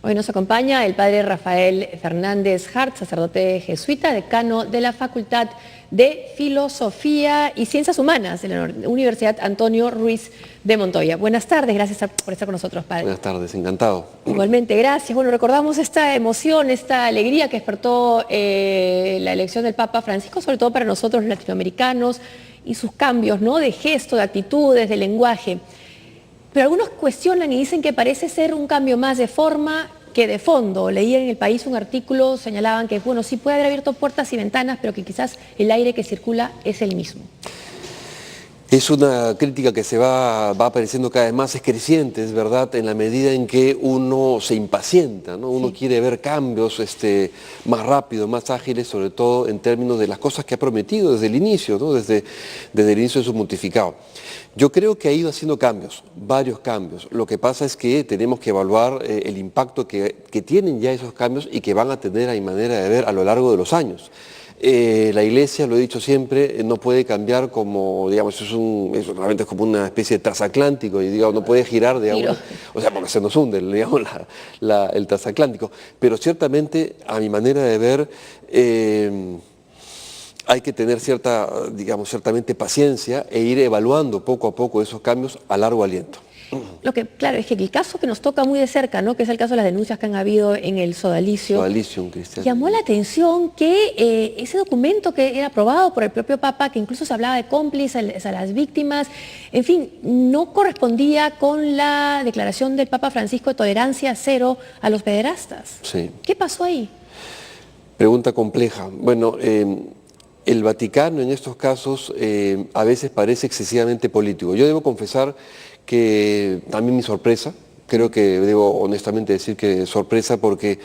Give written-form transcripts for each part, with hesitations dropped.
Hoy nos acompaña el padre Rafael Fernández Hart, sacerdote jesuita, decano de la Facultad de Filosofía y Ciencias Humanas de la Universidad Antonio Ruiz de Montoya. Buenas tardes, gracias por estar con nosotros, padre. Buenas tardes, encantado. Igualmente, gracias. Bueno, recordamos esta emoción, esta alegría que despertó la elección del Papa Francisco, sobre todo para nosotros los latinoamericanos, y sus cambios, ¿no?, de gesto, de actitudes, de lenguaje. Pero algunos cuestionan y dicen que parece ser un cambio más de forma que de fondo. Leí en El País un artículo, señalaban que, bueno, sí puede haber abierto puertas y ventanas, pero que quizás el aire que circula es el mismo. Es una crítica que va apareciendo cada vez más, es creciente, es verdad, en la medida en que uno se impacienta, ¿no? Uno quiere ver cambios más rápidos, más ágiles, sobre todo en términos de las cosas que ha prometido desde el inicio, ¿no? Desde el inicio de su pontificado. Yo creo que ha ido haciendo cambios, varios cambios. Lo que pasa es que tenemos que evaluar el impacto que tienen ya esos cambios y que van a tener, a mi manera de ver, a lo largo de los años. La Iglesia, lo he dicho siempre, no puede cambiar como, digamos, realmente es como una especie de transatlántico y, digamos, no puede girar, digamos, o sea, porque se nos hunde, digamos, el transatlántico. Pero ciertamente, a mi manera de ver, hay que tener ciertamente paciencia e ir evaluando poco a poco esos cambios a largo aliento. Lo que, claro, es que el caso que nos toca muy de cerca, ¿no?, que es el caso de las denuncias que han habido en el Sodalicio, Cristiano, llamó la atención que ese documento que era aprobado por el propio Papa, que incluso se hablaba de cómplices a las víctimas, en fin, no correspondía con la declaración del Papa Francisco de tolerancia cero a los pederastas. Sí. ¿Qué pasó ahí? Pregunta compleja. Bueno, el Vaticano en estos casos a veces parece excesivamente político. Yo debo confesar que también mi sorpresa, creo que debo honestamente decir que sorpresa, porque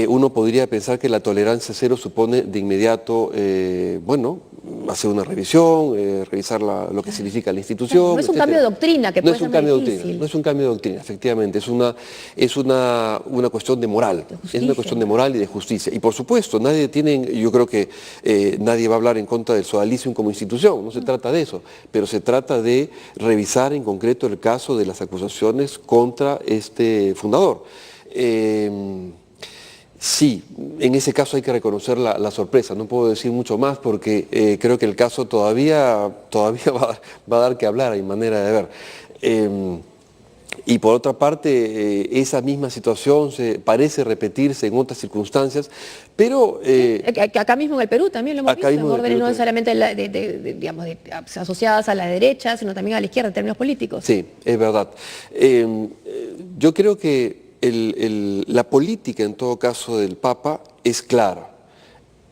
uno podría pensar que la tolerancia cero supone de inmediato, bueno, hacer una revisión, revisar lo que significa la institución. No es un cambio de doctrina, que puede ser muy difícil. No es un cambio de doctrina, efectivamente, es una cuestión de moral, es una cuestión de moral y de justicia. Y por supuesto, yo creo que nadie va a hablar en contra del sodalicium como institución, no se trata de eso, pero se trata de revisar en concreto el caso de las acusaciones contra este fundador. Sí, en ese caso hay que reconocer la sorpresa, no puedo decir mucho más porque creo que el caso todavía va a dar que hablar, hay manera de ver. Y por otra parte, esa misma situación parece repetirse en otras circunstancias, pero... acá mismo en el Perú también lo hemos visto, en órdenes no necesariamente digamos, asociadas a la derecha, sino también a la izquierda en términos políticos. Sí, es verdad. Yo creo que la política, en todo caso, del Papa es clara.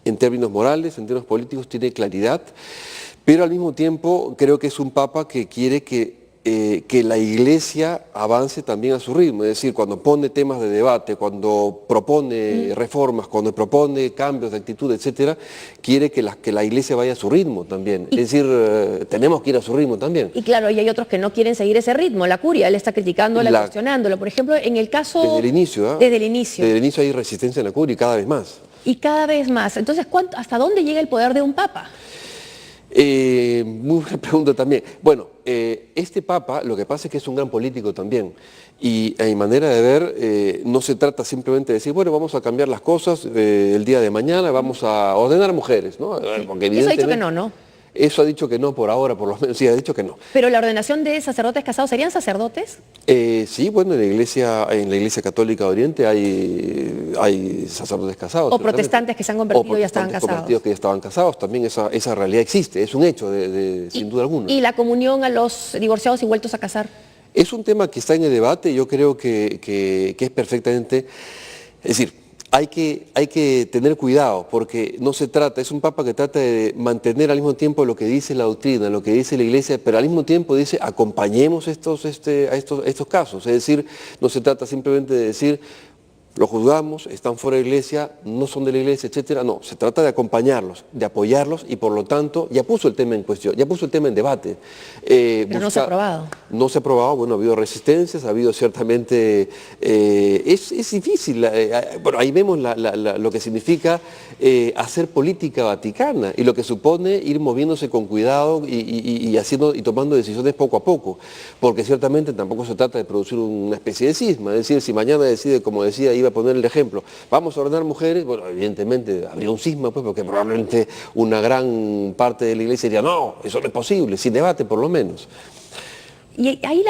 En términos morales, en términos políticos, tiene claridad, pero al mismo tiempo creo que es un Papa que quiere que la Iglesia avance también a su ritmo, es decir, cuando pone temas de debate, cuando propone reformas, cuando propone cambios de actitud, etcétera, quiere que la Iglesia vaya a su ritmo también. Es decir, tenemos que ir a su ritmo también. Y claro, y hay otros que no quieren seguir ese ritmo. La curia, él está criticándola, cuestionándolo. Por ejemplo, en el caso... Desde el inicio, ¿eh? Desde el inicio. Desde el inicio hay resistencia en la curia y cada vez más. Y cada vez más. Entonces, ¿hasta dónde llega el poder de un papa? Muy buena pregunta también. Bueno, este Papa, lo que pasa es que es un gran político también. Y a mi manera de ver, no se trata simplemente de decir, bueno, vamos a cambiar las cosas el día de mañana, vamos a ordenar a mujeres, ¿no? Porque eso ha dicho que no, ¿no? Eso ha dicho que no por ahora, por lo menos, sí, ha dicho que no. ¿Pero la ordenación de sacerdotes casados, serían sacerdotes? Sí, bueno, en la Iglesia Católica de Oriente hay sacerdotes casados. O protestantes que se han convertido y ya estaban casados. Convertidos que ya estaban casados, también esa realidad existe, es un hecho, sin duda alguna. ¿Y la comunión a los divorciados y vueltos a casar? Es un tema que está en el debate, yo creo que es perfectamente, es decir, hay que tener cuidado porque no se trata, es un Papa que trata de mantener al mismo tiempo lo que dice la doctrina, lo que dice la Iglesia, pero al mismo tiempo dice acompañemos a estos casos, es decir, no se trata simplemente de decir los juzgamos, están fuera de la iglesia, no son de la iglesia, etcétera. No, se trata de acompañarlos, de apoyarlos y por lo tanto ya puso el tema en cuestión, ya puso el tema en debate. Pero no se ha aprobado. No se ha aprobado, bueno, ha habido resistencias, ha habido ciertamente... es difícil, bueno, ahí vemos lo que significa hacer política vaticana y lo que supone ir moviéndose con cuidado y haciendo y tomando decisiones poco a poco, porque ciertamente tampoco se trata de producir una especie de cisma, es decir, si mañana decide, como decía, iba a poner el ejemplo, vamos a ordenar mujeres, bueno, evidentemente habría un cisma, pues, porque probablemente una gran parte de la iglesia diría, no, eso no es posible, sin debate por lo menos. Y ahí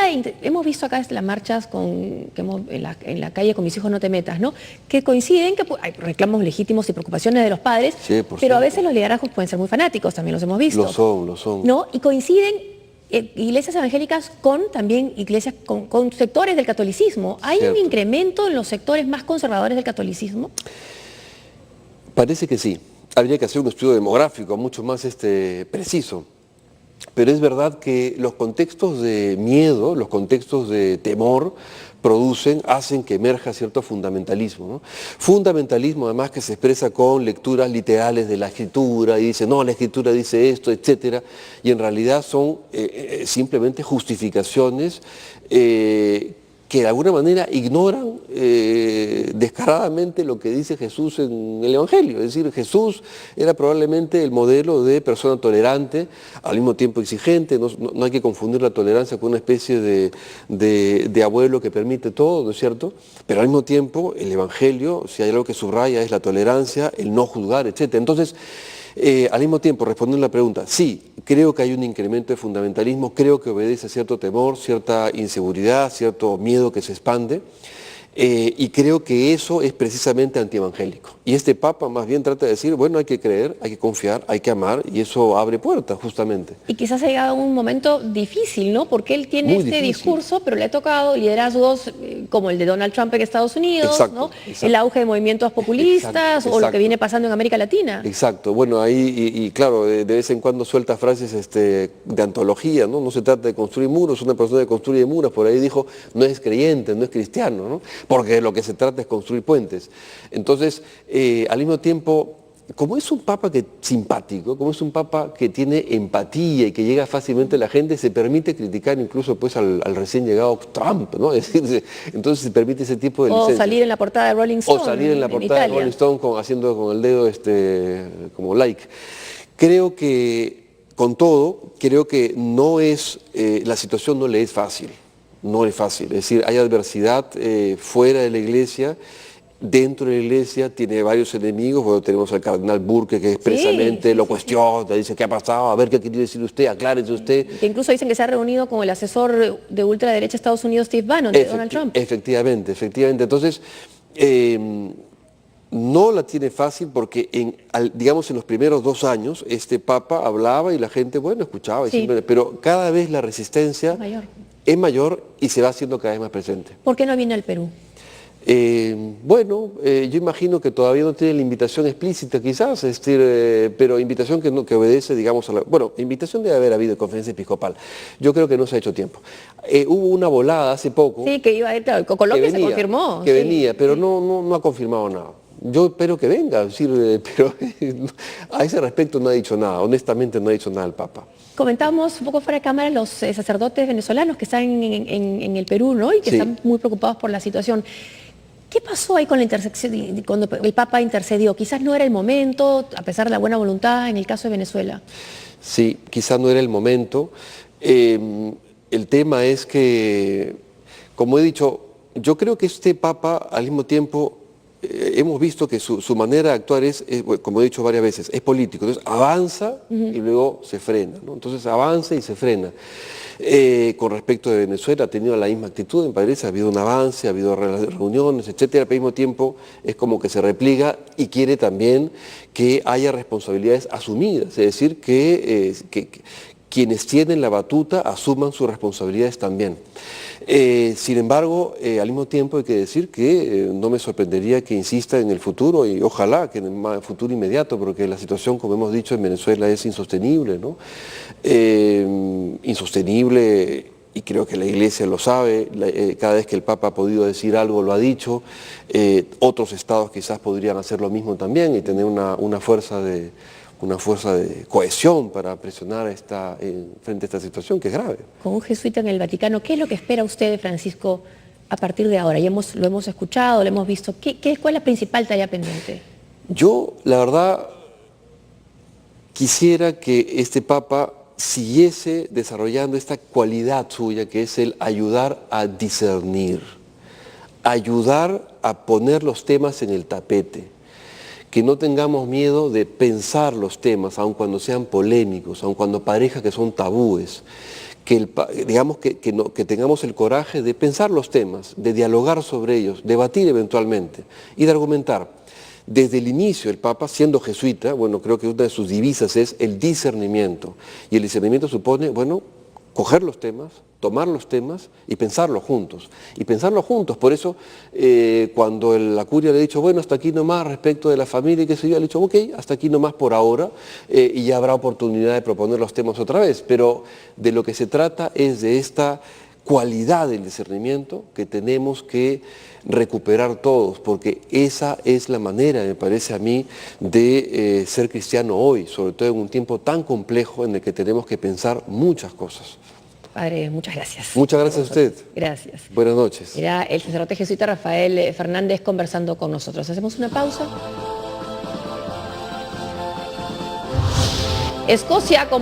hemos visto acá las marchas en la calle Con mis hijos no te metas, ¿no? Que coinciden que hay reclamos legítimos y preocupaciones de los padres, sí, pero a veces los liderazgos pueden ser muy fanáticos, también los hemos visto. Lo son. ¿No? Y coinciden iglesias evangélicas con también iglesias con sectores del catolicismo. ¿Hay un incremento en los sectores más conservadores del catolicismo? Parece que sí. Habría que hacer un estudio demográfico mucho más preciso. Pero es verdad que los contextos de miedo, los contextos de temor, hacen que emerja cierto fundamentalismo, ¿no? Fundamentalismo además que se expresa con lecturas literales de la Escritura y dice, no, la Escritura dice esto, etcétera, y en realidad son simplemente justificaciones que de alguna manera ignoran descaradamente lo que dice Jesús en el Evangelio. Es decir, Jesús era probablemente el modelo de persona tolerante, al mismo tiempo exigente, no hay que confundir la tolerancia con una especie de abuelo que permite todo, ¿no es cierto? Pero al mismo tiempo el Evangelio, si hay algo que subraya, es la tolerancia, el no juzgar, etc. Entonces, al mismo tiempo, respondiendo a la pregunta, sí, creo que hay un incremento de fundamentalismo, creo que obedece a cierto temor, cierta inseguridad, cierto miedo que se expande, y creo que eso es precisamente antievangélico. Y este Papa más bien trata de decir, bueno, hay que creer, hay que confiar, hay que amar, y eso abre puertas, justamente. Y quizás ha llegado un momento difícil, ¿no? Porque él tiene discurso, pero le ha tocado liderazgos como el de Donald Trump en Estados Unidos, ¿no? El auge de movimientos populistas o lo que viene pasando en América Latina. Exacto. Bueno, ahí, y claro, de vez en cuando suelta frases de antología, ¿no? No se trata de construir muros, una persona que construye muros, por ahí dijo, no es creyente, no es cristiano, ¿no? Porque lo que se trata es construir puentes. Entonces, al mismo tiempo, como es un papa simpático, como es un papa que tiene empatía y que llega fácilmente a la gente, se permite criticar incluso pues al recién llegado Trump, ¿no? Es decir, entonces se permite ese tipo de licencias. O salir en la portada de Rolling Stone. O salir en la portada de Rolling Stone haciendo con el dedo como like. Creo que, con todo, creo que no es, la situación no le es fácil. No es fácil, es decir, hay adversidad fuera de la iglesia, dentro de la iglesia tiene varios enemigos. Bueno, tenemos al cardenal Burke que expresamente lo cuestiona, dice qué ha pasado, a ver qué quiere decir usted, aclárese usted. Que incluso dicen que se ha reunido con el asesor de ultraderecha de Estados Unidos, Steve Bannon, de Donald Trump. Efectivamente. Entonces, no la tiene fácil porque, digamos, en los primeros 2 años, este Papa hablaba y la gente, bueno, escuchaba, pero cada vez la resistencia es mayor y se va haciendo cada vez más presente. ¿Por qué no viene al Perú? Bueno, yo imagino que todavía no tiene la invitación explícita quizás, pero invitación que obedece, digamos, bueno, invitación debe haber habido en conferencia episcopal. Yo creo que no se ha hecho tiempo. Hubo una volada hace poco. Sí, que iba a ir, claro, Colombia se confirmó. Que venía, pero no ha confirmado nada. Yo espero que venga, pero a ese respecto no ha dicho nada, honestamente no ha dicho nada el Papa. Comentábamos un poco fuera de cámara los sacerdotes venezolanos que están en el Perú, ¿no? Y que están muy preocupados por la situación. ¿Qué pasó ahí con la intersección, cuando el Papa intercedió? Quizás no era el momento, a pesar de la buena voluntad, en el caso de Venezuela. Sí, quizás no era el momento. El tema es que, como he dicho, yo creo que este Papa, al mismo tiempo, hemos visto que su manera de actuar es, como he dicho varias veces, es político. Entonces avanza y luego se frena, ¿no? Entonces avanza y se frena. Con respecto de Venezuela ha tenido la misma actitud, me parece, ha habido un avance, ha habido reuniones, etcétera, pero al mismo tiempo es como que se repliega y quiere también que haya responsabilidades asumidas, es decir, que quienes tienen la batuta asuman sus responsabilidades también. Sin embargo, al mismo tiempo hay que decir que no me sorprendería que insista en el futuro y ojalá que en el futuro inmediato, porque la situación, como hemos dicho, en Venezuela es insostenible, ¿no? Insostenible y creo que la Iglesia lo sabe, cada vez que el Papa ha podido decir algo lo ha dicho, otros estados quizás podrían hacer lo mismo también y tener una fuerza de cohesión para presionar frente a esta situación que es grave. Con un jesuita en el Vaticano, ¿qué es lo que espera usted de Francisco a partir de ahora? Ya lo hemos escuchado, lo hemos visto. ¿Cuál es la principal tarea pendiente? Yo, la verdad, quisiera que este Papa siguiese desarrollando esta cualidad suya, que es el ayudar a discernir, ayudar a poner los temas en el tapete, que no tengamos miedo de pensar los temas, aun cuando sean polémicos, aun cuando parezca que son tabúes, que tengamos el coraje de pensar los temas, de dialogar sobre ellos, debatir eventualmente y de argumentar. Desde el inicio, el Papa, siendo jesuita, bueno, creo que una de sus divisas es el discernimiento. Y el discernimiento supone, bueno, coger los temas, tomar los temas y pensarlos juntos. Y pensarlos juntos. Por eso, cuando la curia le ha dicho, bueno, hasta aquí nomás respecto de la familia y qué sé yo, le ha dicho, ok, hasta aquí nomás por ahora, y ya habrá oportunidad de proponer los temas otra vez. Pero de lo que se trata es de esta cualidad del discernimiento que tenemos que recuperar todos, porque esa es la manera, me parece a mí, de ser cristiano hoy, sobre todo en un tiempo tan complejo en el que tenemos que pensar muchas cosas. Padre, muchas gracias. Muchas gracias a usted. Gracias. Buenas noches. Era el sacerdote jesuita Rafael Fernández conversando con nosotros. Hacemos una pausa. Escocia